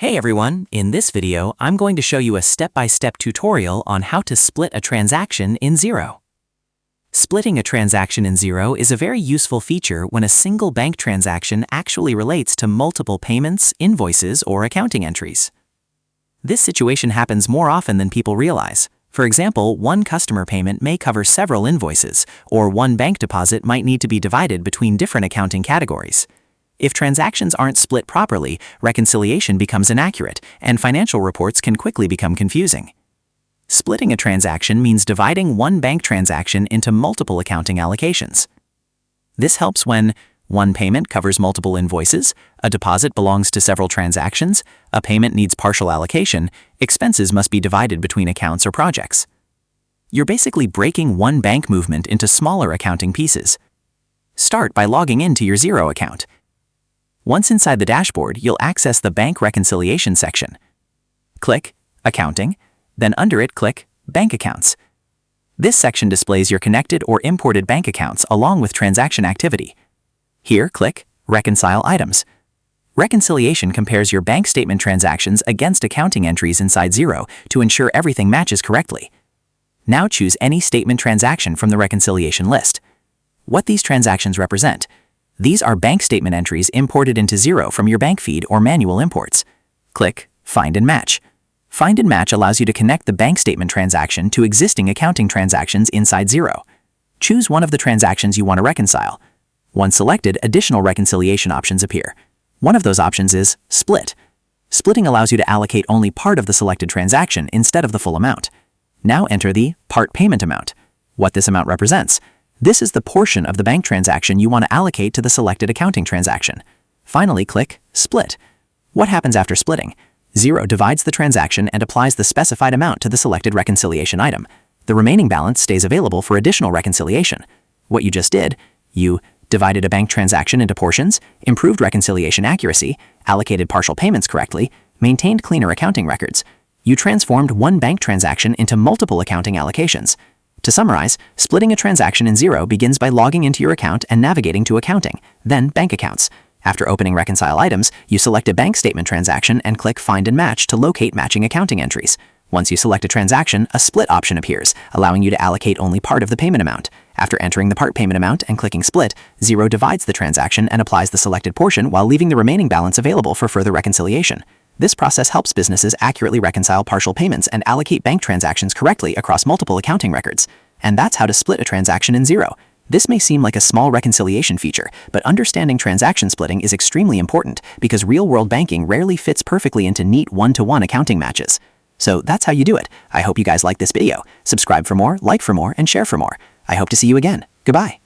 Hey everyone, in this video, I'm going to show you a step-by-step tutorial on how to split a transaction in Xero. Splitting a transaction in Xero is a very useful feature when a single bank transaction actually relates to multiple payments, invoices, or accounting entries. This situation happens more often than people realize. For example, one customer payment may cover several invoices, or one bank deposit might need to be divided between different accounting categories. If transactions aren't split properly, reconciliation becomes inaccurate, and financial reports can quickly become confusing. Splitting a transaction means dividing one bank transaction into multiple accounting allocations. This helps when one payment covers multiple invoices, a deposit belongs to several transactions, a payment needs partial allocation, expenses must be divided between accounts or projects. You're basically breaking one bank movement into smaller accounting pieces. Start by logging into your Xero account. Once inside the dashboard, you'll access the Bank Reconciliation section. Click Accounting, then under it click Bank Accounts. This section displays your connected or imported bank accounts along with transaction activity. Here, click Reconcile Items. Reconciliation compares your bank statement transactions against accounting entries inside Xero to ensure everything matches correctly. Now choose any statement transaction from the reconciliation list. What these transactions represent: these are bank statement entries imported into Xero from your bank feed or manual imports. Click Find and Match. Find and Match allows you to connect the bank statement transaction to existing accounting transactions inside Xero. Choose one of the transactions you want to reconcile. Once selected, additional reconciliation options appear. One of those options is Split. Splitting allows you to allocate only part of the selected transaction instead of the full amount. Now enter the part payment amount. What this amount represents: this is the portion of the bank transaction you want to allocate to the selected accounting transaction. Finally, click Split. What happens after splitting? Xero divides the transaction and applies the specified amount to the selected reconciliation item. The remaining balance stays available for additional reconciliation. What you just did: you divided a bank transaction into portions, improved reconciliation accuracy, allocated partial payments correctly, maintained cleaner accounting records. You transformed one bank transaction into multiple accounting allocations. To summarize, splitting a transaction in Xero begins by logging into your account and navigating to Accounting, then Bank Accounts. After opening Reconcile Items, you select a bank statement transaction and click Find and Match to locate matching accounting entries. Once you select a transaction, a Split option appears, allowing you to allocate only part of the payment amount. After entering the part payment amount and clicking Split, Xero divides the transaction and applies the selected portion while leaving the remaining balance available for further reconciliation. This process helps businesses accurately reconcile partial payments and allocate bank transactions correctly across multiple accounting records. And that's how to split a transaction in Xero. This may seem like a small reconciliation feature, but understanding transaction splitting is extremely important because real-world banking rarely fits perfectly into neat one-to-one accounting matches. So that's how you do it. I hope you guys like this video. Subscribe for more, like for more, and share for more. I hope to see you again. Goodbye.